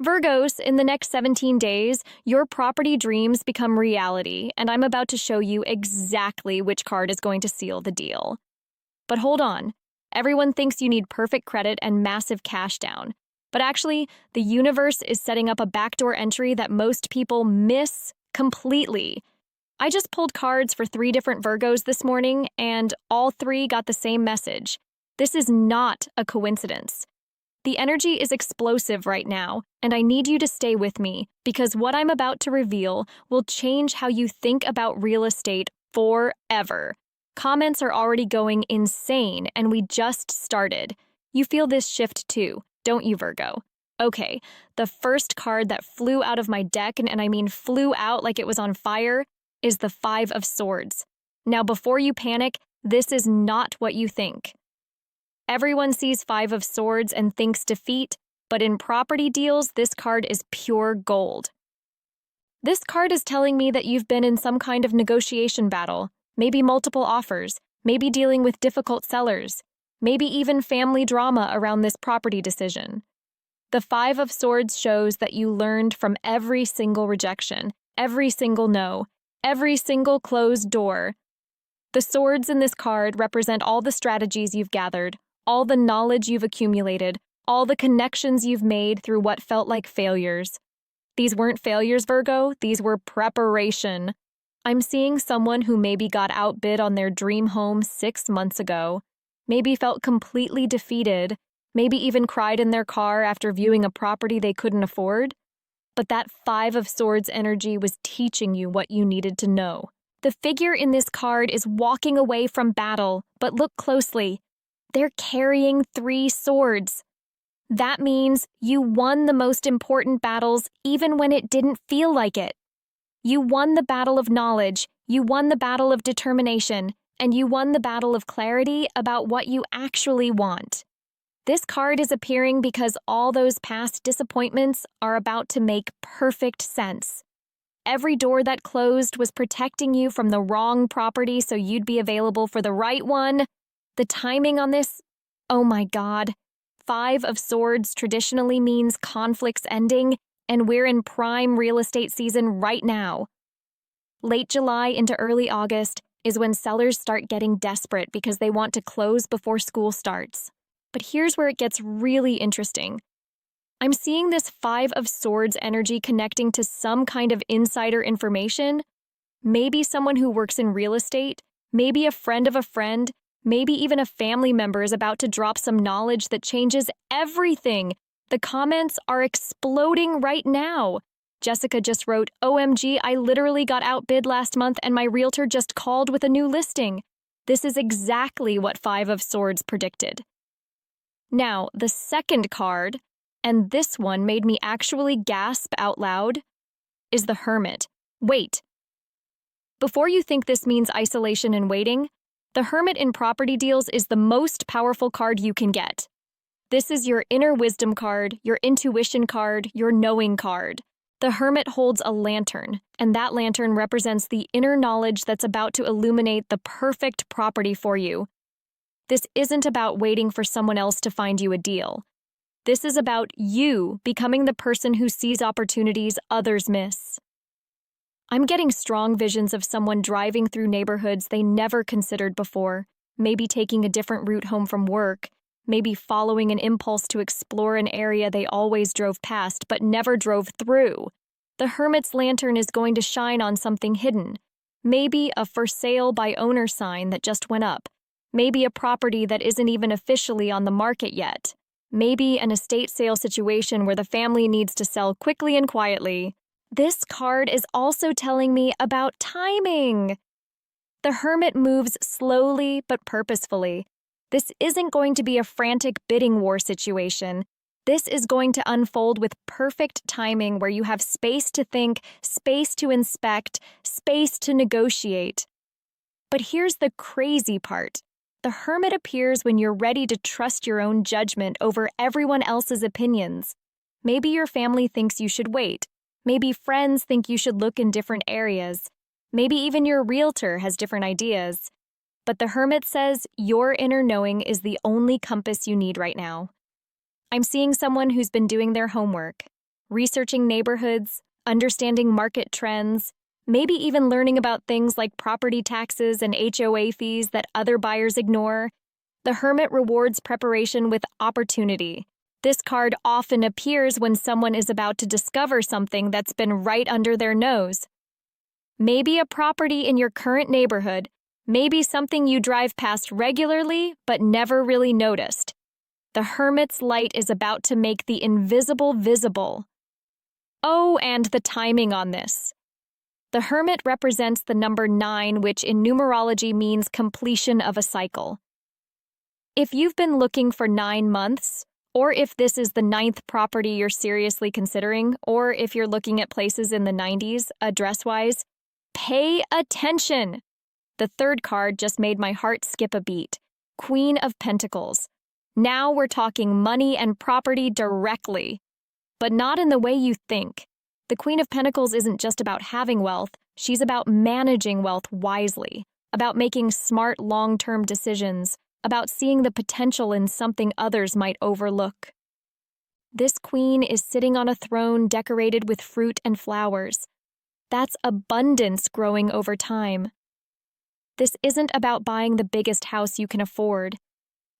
Virgos, in the next 17 days, your property dreams become reality, and I'm about to show you exactly which card is going to seal the deal. But hold on. Everyone thinks you need perfect credit and massive cash down. But actually, the universe is setting up a backdoor entry that most people miss completely. I just pulled cards for 3 different Virgos this morning, and all 3 got the same message. This is not a coincidence. The energy is explosive right now, and I need you to stay with me because what I'm about to reveal will change how you think about real estate forever. Comments are already going insane, and we just started. You feel this shift too, don't you, Virgo? Okay, the first card that flew out of my deck, and I mean flew out like it was on fire, is the 5 of Swords. Now, before you panic, this is not what you think. Everyone sees 5 of Swords and thinks defeat, but in property deals, this card is pure gold. This card is telling me that you've been in some kind of negotiation battle, maybe multiple offers, maybe dealing with difficult sellers, maybe even family drama around this property decision. The 5 of Swords shows that you learned from every single rejection, every single no, every single closed door. The swords in this card represent all the strategies you've gathered, all the knowledge you've accumulated, all the connections you've made through what felt like failures. These weren't failures, Virgo, these were preparation. I'm seeing someone who maybe got outbid on their dream home 6 months ago, maybe felt completely defeated, maybe even cried in their car after viewing a property they couldn't afford. But that 5 of Swords energy was teaching you what you needed to know. The figure in this card is walking away from battle, but look closely. They're carrying 3 swords. That means you won the most important battles even when it didn't feel like it. You won the battle of knowledge, you won the battle of determination, and you won the battle of clarity about what you actually want. This card is appearing because all those past disappointments are about to make perfect sense. Every door that closed was protecting you from the wrong property so you'd be available for the right one. The timing on this, oh my God. 5 of Swords traditionally means conflicts ending, and we're in prime real estate season right now. Late July into early August is when sellers start getting desperate because they want to close before school starts. But here's where it gets really interesting. I'm seeing this 5 of Swords energy connecting to some kind of insider information. Maybe someone who works in real estate, maybe a friend of a friend, maybe even a family member is about to drop some knowledge that changes everything. The comments are exploding right now. Jessica just wrote, OMG, I literally got outbid last month and my realtor just called with a new listing. This is exactly what 5 of Swords predicted. Now, the second card, and this one made me actually gasp out loud, is the Hermit. Wait. Before you think this means isolation and waiting, the Hermit in property deals is the most powerful card you can get. This is your inner wisdom card, your intuition card, your knowing card. The Hermit holds a lantern, and that lantern represents the inner knowledge that's about to illuminate the perfect property for you. This isn't about waiting for someone else to find you a deal. This is about you becoming the person who sees opportunities others miss. I'm getting strong visions of someone driving through neighborhoods they never considered before, maybe taking a different route home from work, maybe following an impulse to explore an area they always drove past but never drove through. The Hermit's lantern is going to shine on something hidden, maybe a for sale by owner sign that just went up, maybe a property that isn't even officially on the market yet, maybe an estate sale situation where the family needs to sell quickly and quietly. This card is also telling me about timing. The Hermit moves slowly but purposefully. This isn't going to be a frantic bidding war situation. This is going to unfold with perfect timing where you have space to think, space to inspect, space to negotiate. But here's the crazy part. The Hermit appears when you're ready to trust your own judgment over everyone else's opinions. Maybe your family thinks you should wait. Maybe friends think you should look in different areas. Maybe even your realtor has different ideas. But the Hermit says your inner knowing is the only compass you need right now. I'm seeing someone who's been doing their homework. researching neighborhoods, understanding market trends, maybe even learning about things like property taxes and HOA fees that other buyers ignore. The Hermit rewards preparation with opportunity. This card often appears when someone is about to discover something that's been right under their nose. Maybe a property in your current neighborhood, maybe something you drive past regularly but never really noticed. The Hermit's light is about to make the invisible visible. Oh, and the timing on this. The Hermit represents the number 9, which in numerology means completion of a cycle. If you've been looking for 9 months, or if this is the 9th property you're seriously considering, or if you're looking at places in the 90s, address-wise, pay attention! The third card just made my heart skip a beat. Queen of Pentacles. Now we're talking money and property directly, but not in the way you think. The Queen of Pentacles isn't just about having wealth, she's about managing wealth wisely, about making smart long-term decisions, about seeing the potential in something others might overlook. This queen is sitting on a throne decorated with fruit and flowers. That's abundance growing over time. This isn't about buying the biggest house you can afford.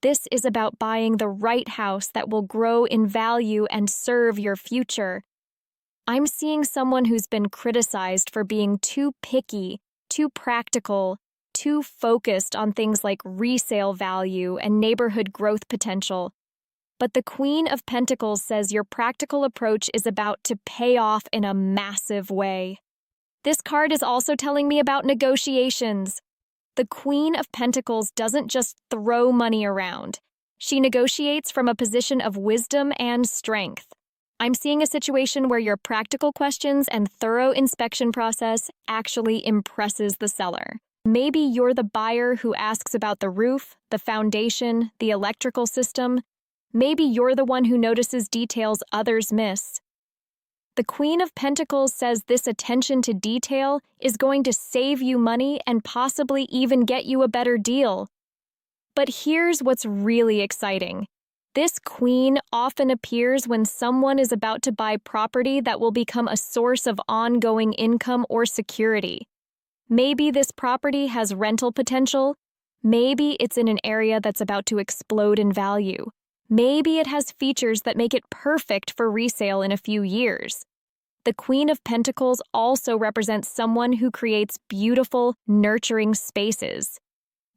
This is about buying the right house that will grow in value and serve your future. I'm seeing someone who's been criticized for being too picky, too practical, too focused on things like resale value and neighborhood growth potential. But the Queen of Pentacles says your practical approach is about to pay off in a massive way. This card is also telling me about negotiations. The Queen of Pentacles doesn't just throw money around. She negotiates from a position of wisdom and strength. I'm seeing a situation where your practical questions and thorough inspection process actually impresses the seller. Maybe you're the buyer who asks about the roof, the foundation, the electrical system. Maybe you're the one who notices details others miss. The Queen of Pentacles says this attention to detail is going to save you money and possibly even get you a better deal. But here's what's really exciting. This queen often appears when someone is about to buy property that will become a source of ongoing income or security. Maybe this property has rental potential. Maybe it's in an area that's about to explode in value. Maybe it has features that make it perfect for resale in a few years. The Queen of Pentacles also represents someone who creates beautiful, nurturing spaces.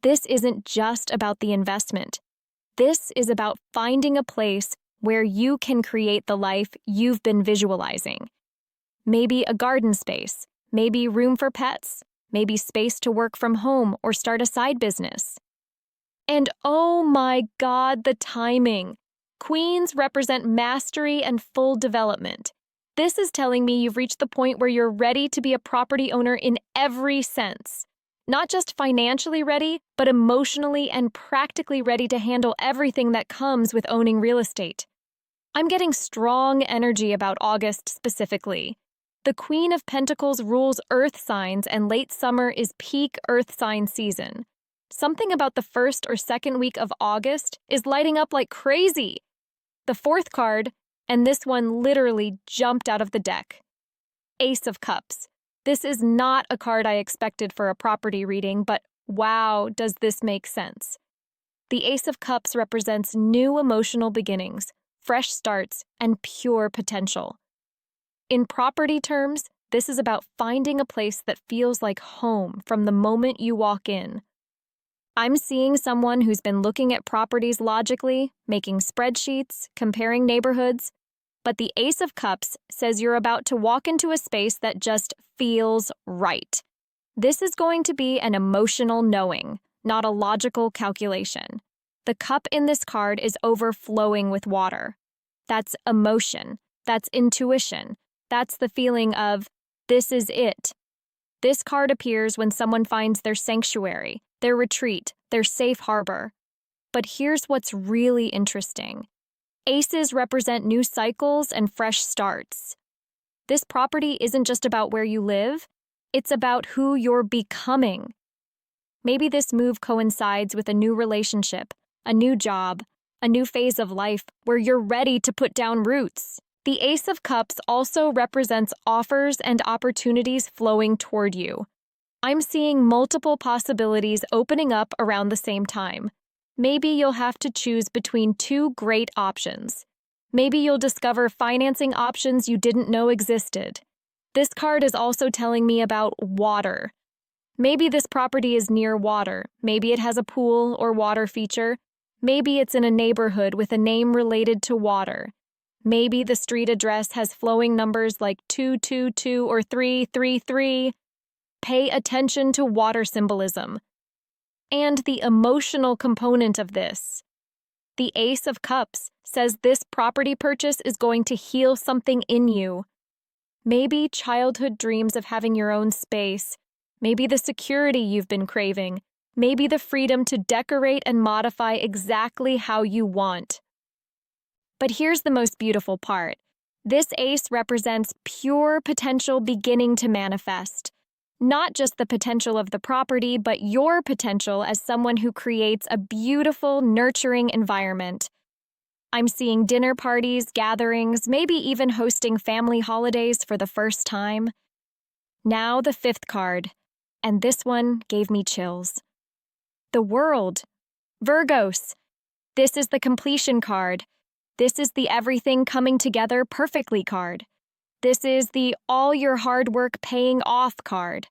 This isn't just about the investment. This is about finding a place where you can create the life you've been visualizing. Maybe a garden space, maybe room for pets, maybe space to work from home or start a side business. And oh my God, the timing. Queens represent mastery and full development. This is telling me you've reached the point where you're ready to be a property owner in every sense. Not just financially ready, but emotionally and practically ready to handle everything that comes with owning real estate. I'm getting strong energy about August specifically. The Queen of Pentacles rules earth signs, and late summer is peak earth sign season. Something about the first or second week of August is lighting up like crazy. The fourth card, and this one literally jumped out of the deck. Ace of Cups. This is not a card I expected for a property reading, but wow, does this make sense? The Ace of Cups represents new emotional beginnings, fresh starts, and pure potential. In property terms, this is about finding a place that feels like home from the moment you walk in. I'm seeing someone who's been looking at properties logically, making spreadsheets, comparing neighborhoods, but the Ace of Cups says you're about to walk into a space that just feels right. This is going to be an emotional knowing, not a logical calculation. The cup in this card is overflowing with water. That's emotion. That's intuition. That's the feeling of, this is it. This card appears when someone finds their sanctuary, their retreat, their safe harbor. But here's what's really interesting. Aces represent new cycles and fresh starts. This property isn't just about where you live, it's about who you're becoming. Maybe this move coincides with a new relationship, a new job, a new phase of life where you're ready to put down roots. The Ace of Cups also represents offers and opportunities flowing toward you. I'm seeing multiple possibilities opening up around the same time. Maybe you'll have to choose between two great options. Maybe you'll discover financing options you didn't know existed. This card is also telling me about water. Maybe this property is near water. Maybe it has a pool or water feature. Maybe it's in a neighborhood with a name related to water. Maybe the street address has flowing numbers like 222 or 333. Pay attention to water symbolism. And the emotional component of this. The Ace of Cups says this property purchase is going to heal something in you. Maybe childhood dreams of having your own space. Maybe the security you've been craving. Maybe the freedom to decorate and modify exactly how you want. But here's the most beautiful part. This ace represents pure potential beginning to manifest. Not just the potential of the property, but your potential as someone who creates a beautiful, nurturing environment. I'm seeing dinner parties, gatherings, maybe even hosting family holidays for the first time. Now the fifth card, and this one gave me chills. The World. Virgos. This is the completion card. This is the everything coming together perfectly card. This is the all your hard work paying off card.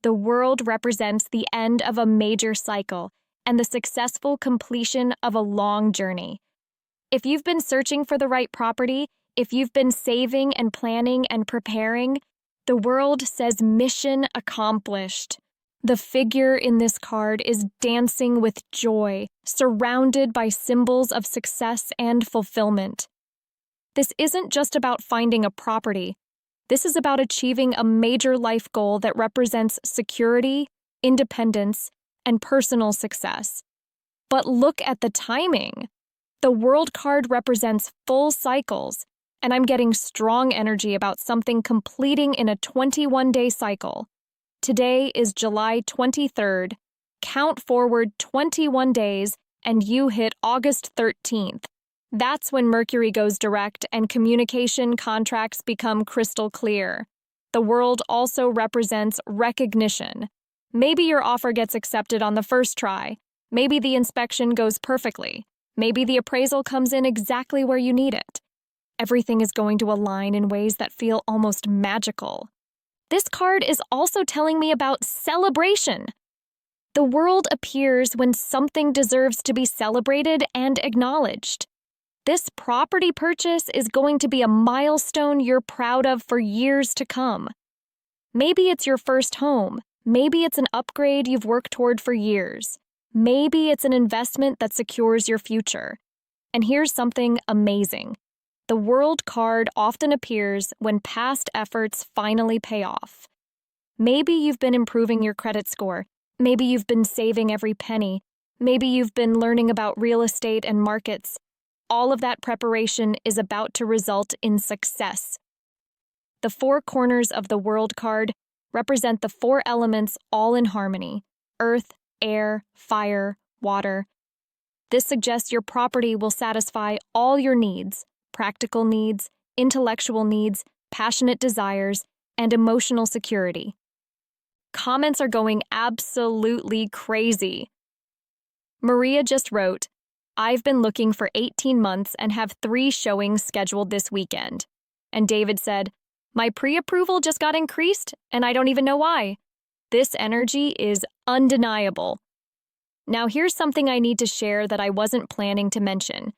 The World represents the end of a major cycle and the successful completion of a long journey. If you've been searching for the right property, if you've been saving and planning and preparing, the World says mission accomplished. The figure in this card is dancing with joy, surrounded by symbols of success and fulfillment. This isn't just about finding a property. This is about achieving a major life goal that represents security, independence, and personal success. But look at the timing. The World card represents full cycles, and I'm getting strong energy about something completing in a 21-day cycle. Today is July 23rd. Count forward 21 days, and you hit August 13th. That's when Mercury goes direct and communication contracts become crystal clear. The World also represents recognition. Maybe your offer gets accepted on the first try. Maybe the inspection goes perfectly. Maybe the appraisal comes in exactly where you need it. Everything is going to align in ways that feel almost magical. This card is also telling me about celebration. The World appears when something deserves to be celebrated and acknowledged. This property purchase is going to be a milestone you're proud of for years to come. Maybe it's your first home. Maybe it's an upgrade you've worked toward for years. Maybe it's an investment that secures your future. And here's something amazing. The World card often appears when past efforts finally pay off. Maybe you've been improving your credit score. Maybe you've been saving every penny. Maybe you've been learning about real estate and markets. All of that preparation is about to result in success. The four corners of the World card represent the four elements all in harmony: earth, air, fire, water. This suggests your property will satisfy all your needs: practical needs, intellectual needs, passionate desires, and emotional security. Comments are going absolutely crazy. Maria just wrote, "I've been looking for 18 months and have 3 showings scheduled this weekend." And David said, "My pre-approval just got increased, and I don't even know why." This energy is undeniable. Now here's something I need to share that I wasn't planning to mention.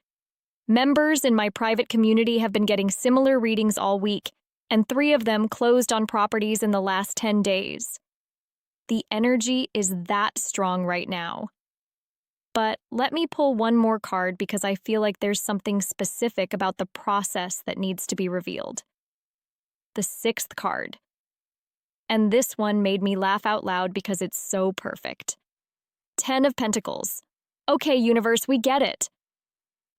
Members in my private community have been getting similar readings all week, and 3 of them closed on properties in the last 10 days. The energy is that strong right now. But let me pull one more card because I feel like there's something specific about the process that needs to be revealed. The 6th card. And this one made me laugh out loud because it's so perfect. 10 of Pentacles. Okay, universe, we get it.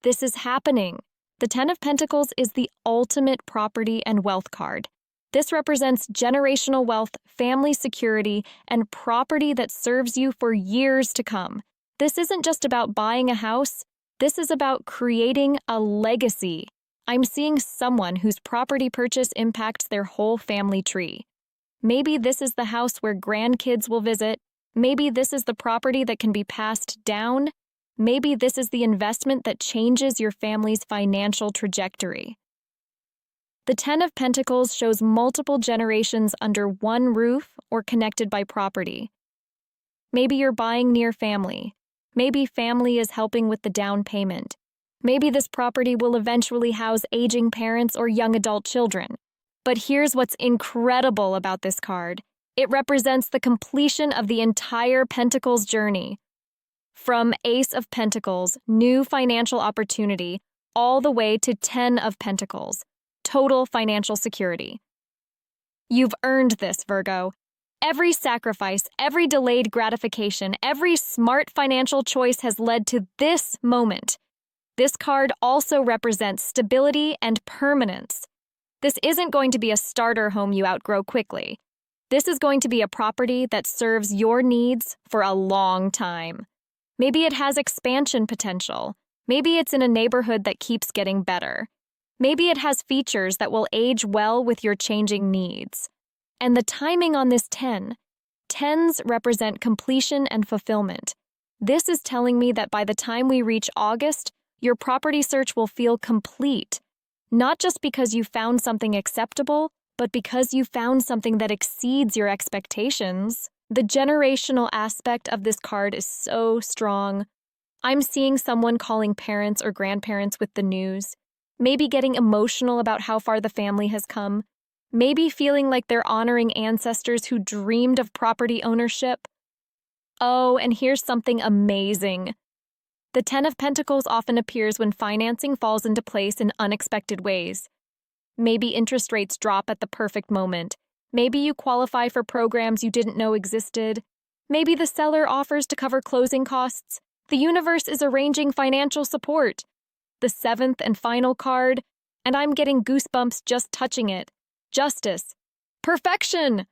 This is happening. The 10 of Pentacles is the ultimate property and wealth card. This represents generational wealth, family security, and property that serves you for years to come. This isn't just about buying a house. This is about creating a legacy, I'm seeing someone whose property purchase impacts their whole family tree. Maybe this is the house where grandkids will visit. Maybe this is the property that can be passed down. Maybe this is the investment that changes your family's financial trajectory. The Ten of Pentacles shows multiple generations under one roof or connected by property. Maybe you're buying near family. Maybe family is helping with the down payment. Maybe this property will eventually house aging parents or young adult children. But here's what's incredible about this card. It represents the completion of the entire Pentacles journey. From Ace of Pentacles, new financial opportunity, all the way to 10 of Pentacles, total financial security. You've earned this, Virgo. Every sacrifice, every delayed gratification, every smart financial choice has led to this moment. This card also represents stability and permanence. This isn't going to be a starter home you outgrow quickly. This is going to be a property that serves your needs for a long time. Maybe it has expansion potential. Maybe it's in a neighborhood that keeps getting better. Maybe it has features that will age well with your changing needs. And the timing on this 10. 10s represent completion and fulfillment. This is telling me that by the time we reach August, your property search will feel complete. Not just because you found something acceptable, but because you found something that exceeds your expectations. The generational aspect of this card is so strong. I'm seeing someone calling parents or grandparents with the news, maybe getting emotional about how far the family has come, maybe feeling like they're honoring ancestors who dreamed of property ownership. Oh, and here's something amazing. The Ten of Pentacles often appears when financing falls into place in unexpected ways. Maybe interest rates drop at the perfect moment. Maybe you qualify for programs you didn't know existed. Maybe the seller offers to cover closing costs. The universe is arranging financial support. The 7th and final card, and I'm getting goosebumps just touching it. Justice. Perfection!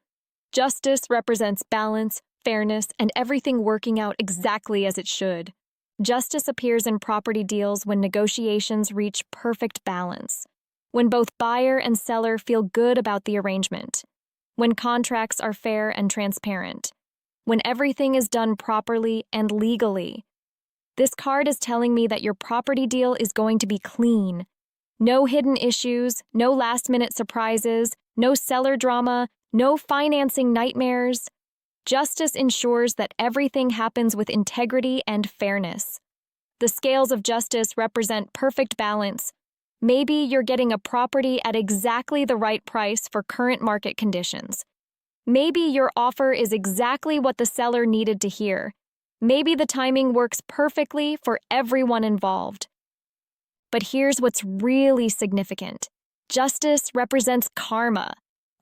Justice represents balance, fairness, and everything working out exactly as it should. Justice appears in property deals when negotiations reach perfect balance, when both buyer and seller feel good about the arrangement, when contracts are fair and transparent, when everything is done properly and legally. This card is telling me that your property deal is going to be clean. No hidden issues, no last-minute surprises, no seller drama, no financing nightmares. Justice ensures that everything happens with integrity and fairness. The scales of justice represent perfect balance. Maybe you're getting a property at exactly the right price for current market conditions. Maybe your offer is exactly what the seller needed to hear. Maybe the timing works perfectly for everyone involved. But here's what's really significant. Justice represents karma.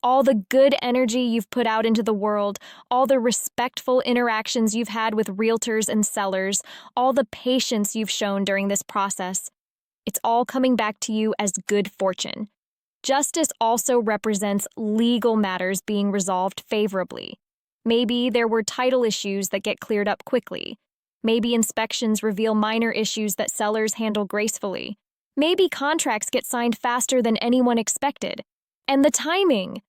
All the good energy you've put out into the world, all the respectful interactions you've had with realtors and sellers, all the patience you've shown during this process, it's all coming back to you as good fortune. Justice also represents legal matters being resolved favorably. Maybe there were title issues that get cleared up quickly. Maybe inspections reveal minor issues that sellers handle gracefully. Maybe contracts get signed faster than anyone expected. And the timing.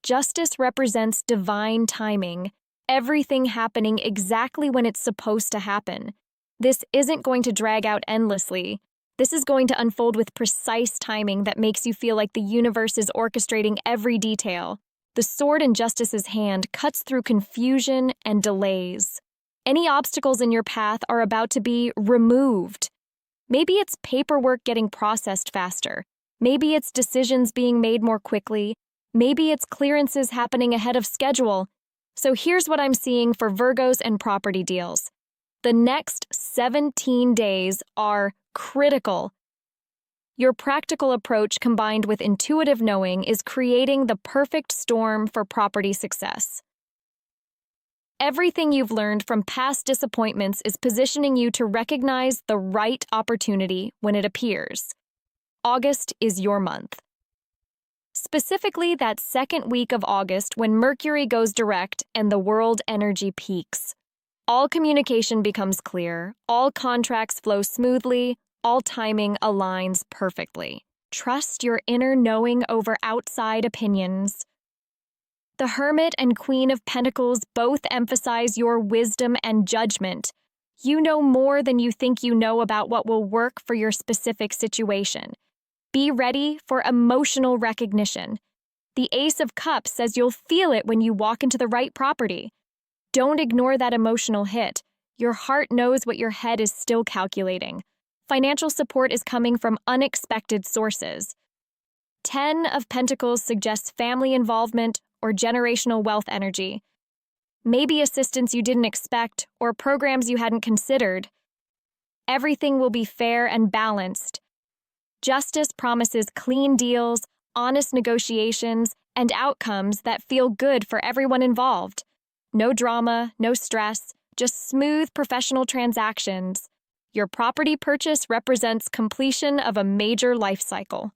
Justice represents divine timing, everything happening exactly when it's supposed to happen. This isn't going to drag out endlessly. This is going to unfold with precise timing that makes you feel like the universe is orchestrating every detail. The sword in Justice's hand cuts through confusion and delays. Any obstacles in your path are about to be removed. Maybe it's paperwork getting processed faster. Maybe it's decisions being made more quickly. Maybe it's clearances happening ahead of schedule. So here's what I'm seeing for Virgos and property deals. The next 17 days are critical. Your practical approach combined with intuitive knowing is creating the perfect storm for property success. Everything you've learned from past disappointments is positioning you to recognize the right opportunity when it appears. August is your month. Specifically that second week of August when Mercury goes direct and the world energy peaks. All communication becomes clear, all contracts flow smoothly, all timing aligns perfectly. Trust your inner knowing over outside opinions. The Hermit and Queen of Pentacles both emphasize your wisdom and judgment. You know more than you think you know about what will work for your specific situation. Be ready for emotional recognition. The Ace of Cups says you'll feel it when you walk into the right property. Don't ignore that emotional hit. Your heart knows what your head is still calculating. Financial support is coming from unexpected sources. 10 of Pentacles suggests family involvement or generational wealth energy. Maybe assistance you didn't expect or programs you hadn't considered. Everything will be fair and balanced. Justice promises clean deals, honest negotiations, and outcomes that feel good for everyone involved. No drama, no stress, just smooth professional transactions. Your property purchase represents completion of a major life cycle.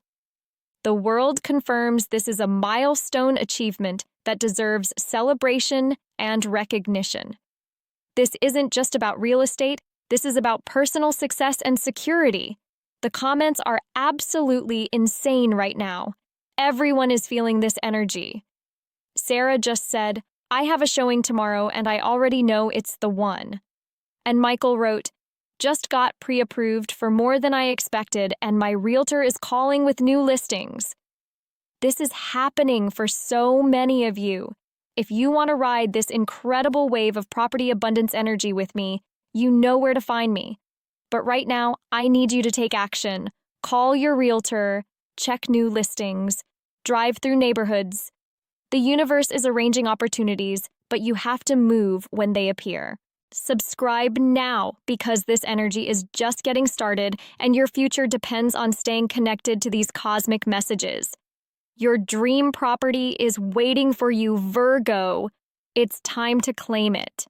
The world confirms this is a milestone achievement that deserves celebration and recognition. This isn't just about real estate, this is about personal success and security. The comments are absolutely insane right now. Everyone is feeling this energy. Sarah just said, "I have a showing tomorrow and I already know it's the one." And Michael wrote, "Just got pre-approved for more than I expected and my realtor is calling with new listings." This is happening for so many of you. If you want to ride this incredible wave of property abundance energy with me, you know where to find me. But right now, I need you to take action. Call your realtor, check new listings, drive through neighborhoods. The universe is arranging opportunities, but you have to move when they appear. Subscribe now because this energy is just getting started and your future depends on staying connected to these cosmic messages. Your dream property is waiting for you, Virgo. It's time to claim it.